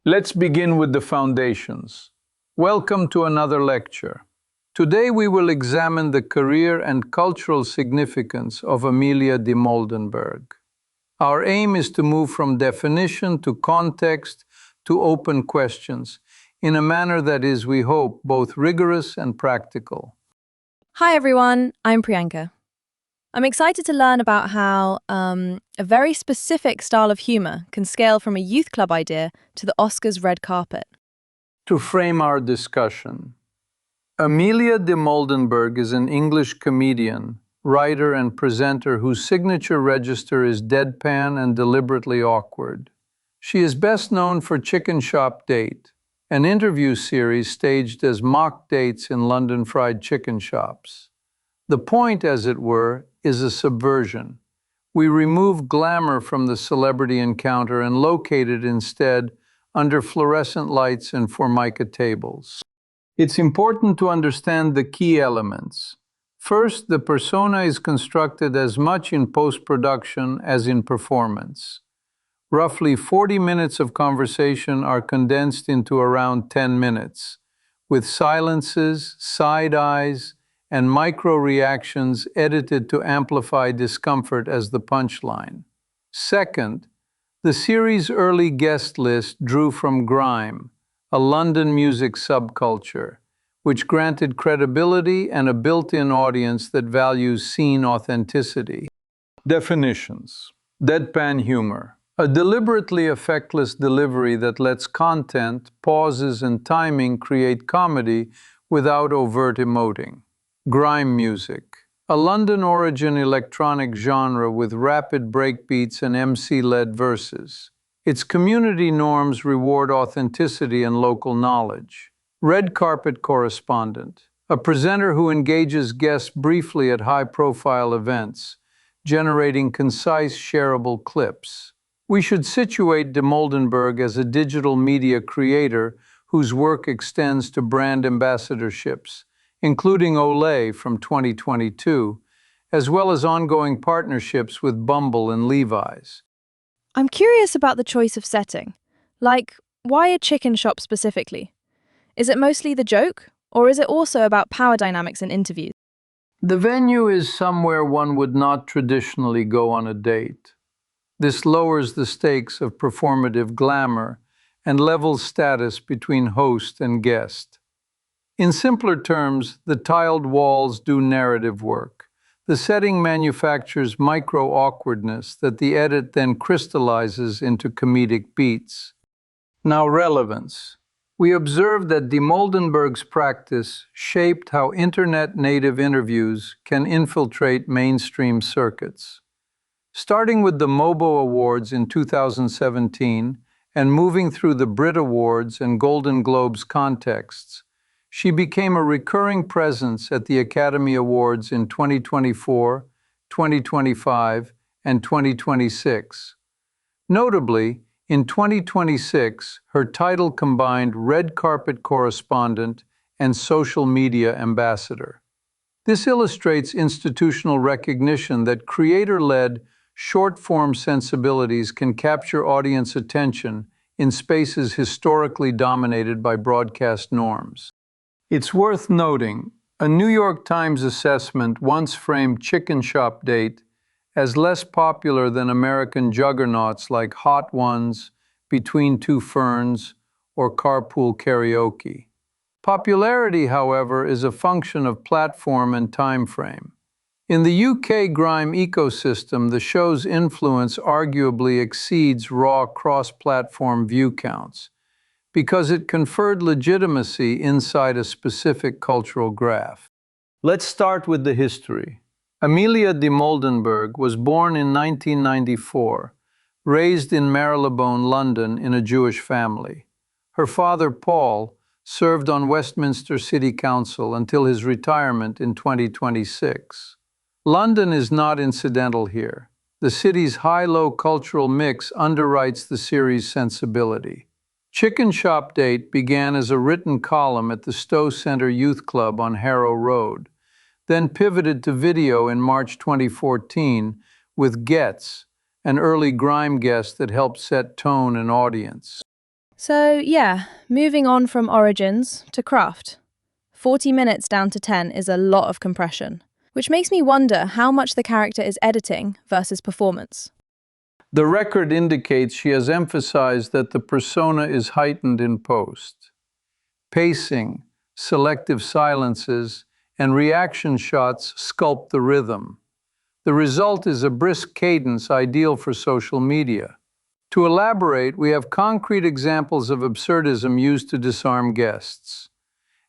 Let's begin with the foundations. Welcome to another lecture. Today we will examine the career and cultural significance of Amelia Dimoldenberg. Our aim is to move from definition to context to open questions in a manner that is, we hope, both rigorous and practical. Hi everyone, I'm Priyanka. I'm excited to learn about how a very specific style of humour can scale from a youth club idea to the Oscars red carpet. To frame our discussion, Amelia Dimoldenberg is an English comedian, writer, and presenter whose signature register is deadpan and deliberately awkward. She is best known for Chicken Shop Date, an interview series staged as mock dates in London fried chicken shops. The point, as it were, is a subversion. We remove glamour from the celebrity encounter and locate it instead under fluorescent lights and formica tables. It's important to understand the key elements. First, the persona is constructed as much in post-production as in performance. Roughly 40 minutes of conversation are condensed into around 10 minutes, with silences, side eyes, and micro-reactions edited to amplify discomfort as the punchline. Second, the series' early guest list drew from grime, a London music subculture, which granted credibility and a built-in audience that values scene authenticity. Definitions. Deadpan humor. A deliberately effectless delivery that lets content, pauses, and timing create comedy without overt emoting. Grime music. A London-origin electronic genre with rapid breakbeats and MC-led verses. Its community norms reward authenticity and local knowledge. Red carpet correspondent. A presenter who engages guests briefly at high-profile events, generating concise, shareable clips. We should situate Dimoldenberg as a digital media creator whose work extends to brand ambassadorships, including Olay from 2022, as well as ongoing partnerships with Bumble and Levi's. I'm curious about the choice of setting. Like, why a chicken shop specifically? Is it mostly the joke, or is it also about power dynamics in interviews? The venue is somewhere one would not traditionally go on a date. This lowers the stakes of performative glamour and levels status between host and guest. In simpler terms, the tiled walls do narrative work. The setting manufactures micro-awkwardness that the edit then crystallizes into comedic beats. Now, relevance. We observed that Dimoldenberg's practice shaped how internet-native interviews can infiltrate mainstream circuits. Starting with the MOBO Awards in 2017 and moving through the Brit Awards and Golden Globes contexts, she became a recurring presence at the Academy Awards in 2024, 2025, and 2026. Notably, in 2026, her title combined red carpet correspondent and social media ambassador. This illustrates institutional recognition that creator-led, short-form sensibilities can capture audience attention in spaces historically dominated by broadcast norms. It's worth noting, a New York Times assessment once framed Chicken Shop Date as less popular than American juggernauts like Hot Ones, Between Two Ferns, or Carpool Karaoke. Popularity, however, is a function of platform and time frame. In the UK grime ecosystem, the show's influence arguably exceeds raw cross-platform view counts, because it conferred legitimacy inside a specific cultural graph. Let's start with the history. Amelia Dimoldenberg was born in 1994, raised in Marylebone, London, in a Jewish family. Her father, Paul, served on Westminster City Council until his retirement in 2026. London is not incidental here. The city's high-low cultural mix underwrites the series' sensibility. Chicken Shop Date began as a written column at the Stowe Centre Youth Club on Harrow Road, then pivoted to video in March 2014 with Gets, an early grime guest that helped set tone and audience. So, yeah, moving on from origins to craft. 40 minutes down to 10 is a lot of compression, which makes me wonder how much the character is editing versus performance. The record indicates she has emphasized that the persona is heightened in post. Pacing, selective silences, and reaction shots sculpt the rhythm. The result is a brisk cadence ideal for social media. To elaborate, we have concrete examples of absurdism used to disarm guests.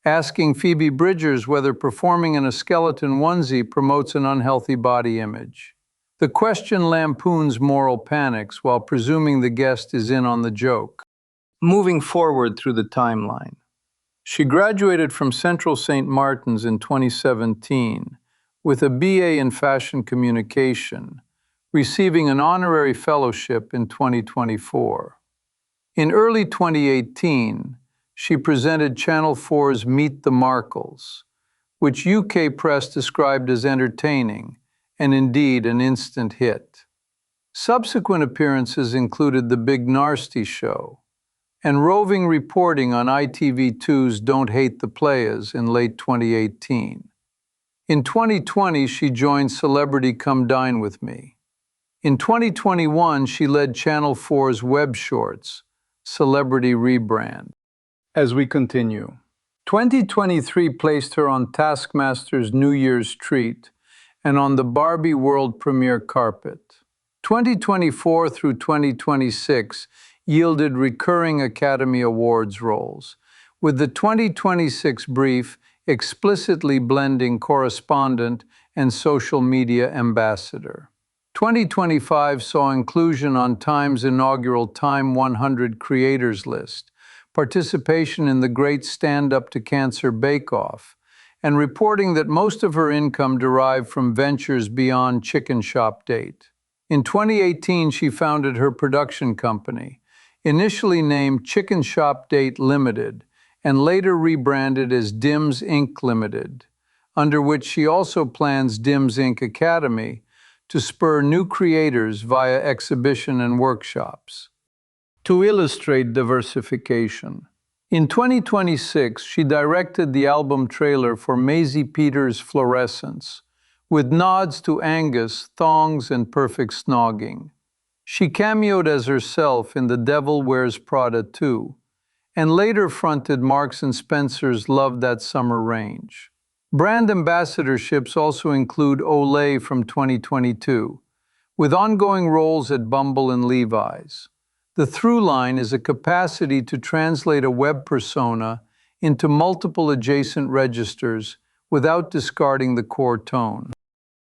Asking Phoebe Bridgers whether performing in a skeleton onesie promotes an unhealthy body image. The question lampoons moral panics while presuming the guest is in on the joke. Moving forward through the timeline. She graduated from Central St. Martin's in 2017 with a BA in Fashion Communication, receiving an honorary fellowship in 2024. In early 2018, she presented Channel 4's Meet the Markles, which UK press described as entertaining and indeed an instant hit. Subsequent appearances included The Big Narsty Show and roving reporting on ITV2's Don't Hate the Playas in late 2018. In 2020, she joined Celebrity Come Dine With Me. In 2021, she led Channel 4's Web Shorts, Celebrity Rebrand. As we continue, 2023 placed her on Taskmaster's New Year's Treat and on the Barbie World premiere carpet. 2024 through 2026 yielded recurring Academy Awards roles, with the 2026 brief explicitly blending correspondent and social media ambassador. 2025 saw inclusion on Time's inaugural Time 100 Creators list, participation in the Great Stand Up to Cancer Bake Off, and reporting that most of her income derived from ventures beyond Chicken Shop Date. In 2018, she founded her production company, initially named Chicken Shop Date Limited, and later rebranded as Dims Inc. Limited, under which she also plans Dims Inc. Academy to spur new creators via exhibition and workshops. To illustrate diversification, in 2026, she directed the album trailer for Maisie Peters' Fluorescence, with nods to Angus, thongs, and perfect snogging. She cameoed as herself in The Devil Wears Prada 2, and later fronted Marks & Spencer's Love That Summer range. Brand ambassadorships also include Olay from 2022, with ongoing roles at Bumble and Levi's. The through line is a capacity to translate a web persona into multiple adjacent registers without discarding the core tone.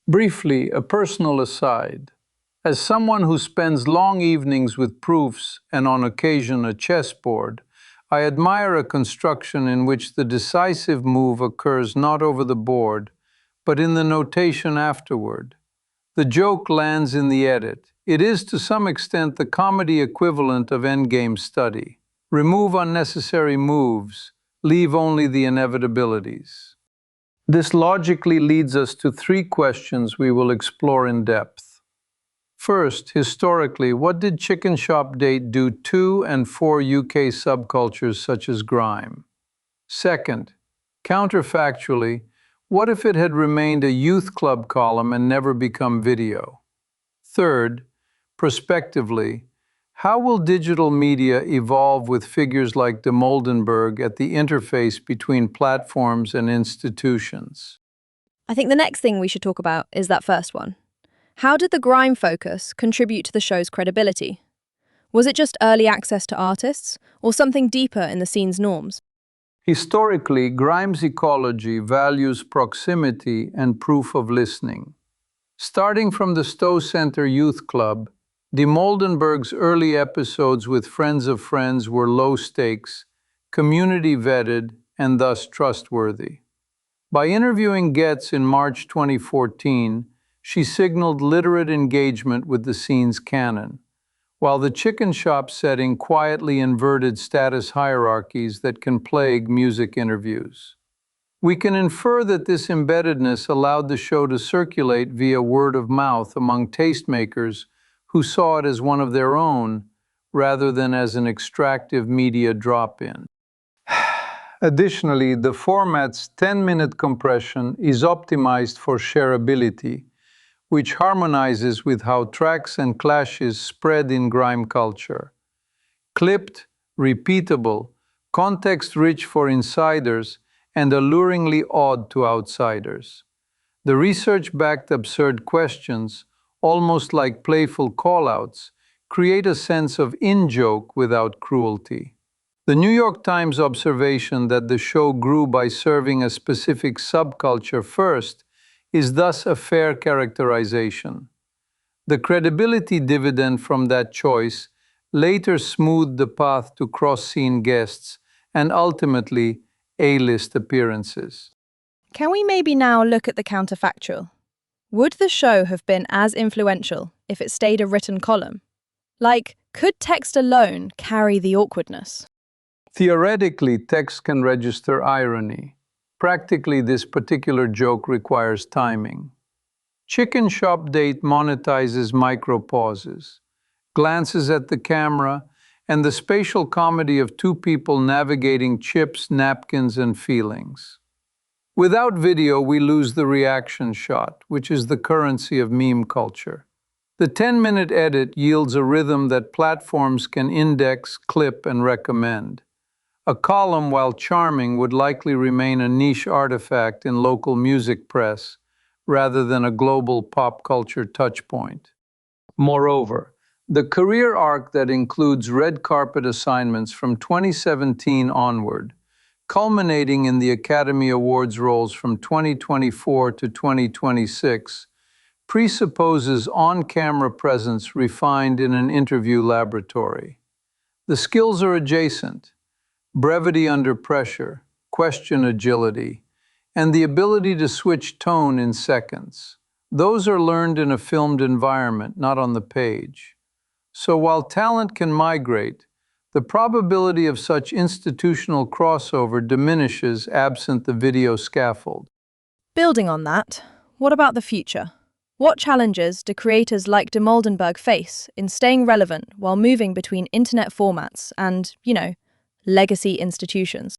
Briefly, a personal aside. As someone who spends long evenings with proofs and on occasion a chessboard, I admire a construction in which the decisive move occurs not over the board, but in the notation afterward. The joke lands in the edit. It is to some extent the comedy equivalent of endgame study. Remove unnecessary moves, leave only the inevitabilities. This logically leads us to three questions we will explore in depth. First, historically, what did Chicken Shop Date do to and for UK subcultures such as grime? Second, counterfactually, what if it had remained a youth club column and never become video? Third, prospectively, how will digital media evolve with figures like Dimoldenberg at the interface between platforms and institutions? I think the next thing we should talk about is that first one. How did the grime focus contribute to the show's credibility? Was it just early access to artists, or something deeper in the scene's norms? Historically, grime's ecology values proximity and proof of listening. Starting from the Stowe Center Youth Club, Dimoldenberg's early episodes with Friends of Friends were low stakes, community vetted, and thus trustworthy. By interviewing Getz in March 2014, she signaled literate engagement with the scene's canon, while the chicken shop setting quietly inverted status hierarchies that can plague music interviews. We can infer that this embeddedness allowed the show to circulate via word of mouth among tastemakers who saw it as one of their own, rather than as an extractive media drop-in. Additionally, the format's 10-minute compression is optimized for shareability, which harmonizes with how tracks and clashes spread in grime culture. Clipped, repeatable, context-rich for insiders, and alluringly odd to outsiders. The research-backed absurd questions, almost like playful call-outs, create a sense of in-joke without cruelty. The New York Times observation that the show grew by serving a specific subculture first is thus a fair characterization. The credibility dividend from that choice later smoothed the path to cross-scene guests and ultimately A-list appearances. Can we maybe now look at the counterfactual? Would the show have been as influential if it stayed a written column? Like, could text alone carry the awkwardness? Theoretically, text can register irony. Practically, this particular joke requires timing. Chicken Shop Date monetizes micro-pauses, glances at the camera, and the spatial comedy of two people navigating chips, napkins, and feelings. Without video, we lose the reaction shot, which is the currency of meme culture. The 10-minute edit yields a rhythm that platforms can index, clip, and recommend. A column, while charming, would likely remain a niche artifact in local music press, rather than a global pop culture touchpoint. Moreover, the career arc that includes red carpet assignments from 2017 onward, culminating in the Academy Awards roles from 2024 to 2026, presupposes on-camera presence refined in an interview laboratory. The skills are adjacent: brevity under pressure, question agility, and the ability to switch tone in seconds. Those are learned in a filmed environment, not on the page. So while talent can migrate, the probability of such institutional crossover diminishes absent the video scaffold. Building on that, what about the future? What challenges do creators like Dimoldenberg face in staying relevant while moving between internet formats and, legacy institutions?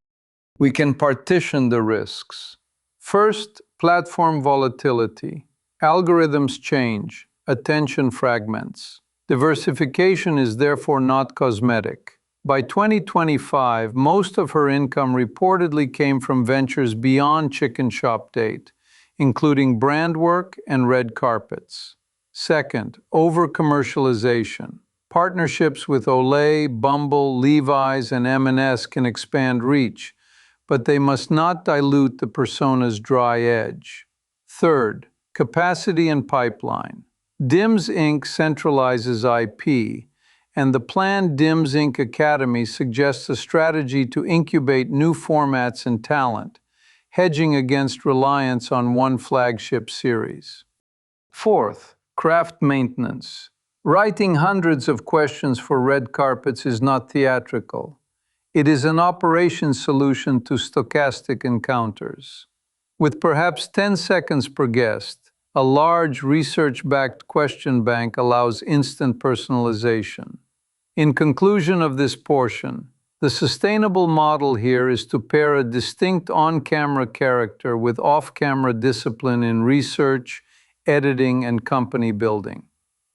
We can partition the risks. First, platform volatility. Algorithms change, attention fragments. Diversification is therefore not cosmetic. By 2025, most of her income reportedly came from ventures beyond Chicken Shop Date, including brand work and red carpets. Second, over-commercialization. Partnerships with Olay, Bumble, Levi's, and M&S can expand reach, but they must not dilute the persona's dry edge. Third, capacity and pipeline. DIMS Inc. centralizes IP, and the planned DIMS Inc. Academy suggests a strategy to incubate new formats and talent, hedging against reliance on one flagship series. Fourth, craft maintenance. Writing hundreds of questions for red carpets is not theatrical. It is an operations solution to stochastic encounters. With perhaps 10 seconds per guest, a large research-backed question bank allows instant personalization. In conclusion of this portion, the sustainable model here is to pair a distinct on-camera character with off-camera discipline in research, editing, and company building.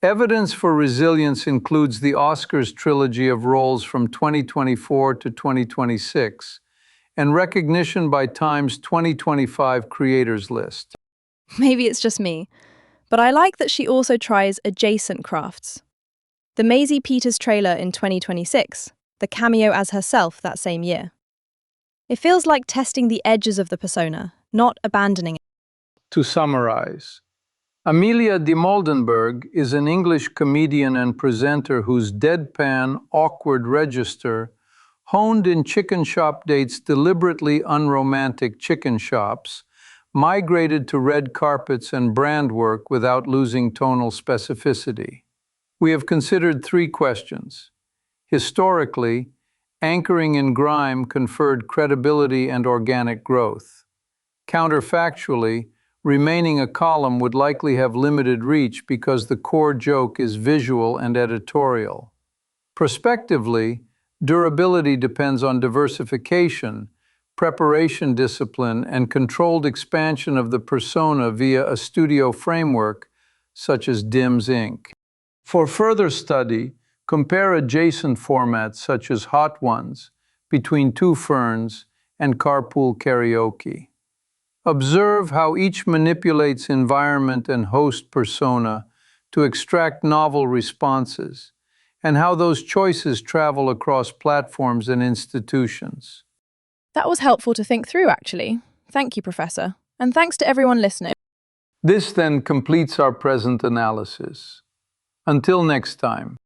Evidence for resilience includes the Oscars trilogy of roles from 2024 to 2026, and recognition by Time's 2025 Creators List. Maybe it's just me, but I like that she also tries adjacent crafts. The Maisie Peters trailer in 2026, the cameo as herself that same year. It feels like testing the edges of the persona, not abandoning it. To summarize, Amelia Dimoldenberg is an English comedian and presenter whose deadpan, awkward register, honed in Chicken Shop Date's deliberately unromantic chicken shops, migrated to red carpets and brand work without losing tonal specificity. We have considered three questions. Historically, anchoring in grime conferred credibility and organic growth. Counterfactually, remaining a column would likely have limited reach because the core joke is visual and editorial. Prospectively, durability depends on diversification, preparation discipline, and controlled expansion of the persona via a studio framework, such as DIMS Inc. For further study, compare adjacent formats such as Hot Ones, Between Two Ferns, and Carpool Karaoke. Observe how each manipulates environment and host persona to extract novel responses, and how those choices travel across platforms and institutions. That was helpful to think through, actually. Thank you, Professor. And thanks to everyone listening. This then completes our present analysis. Until next time.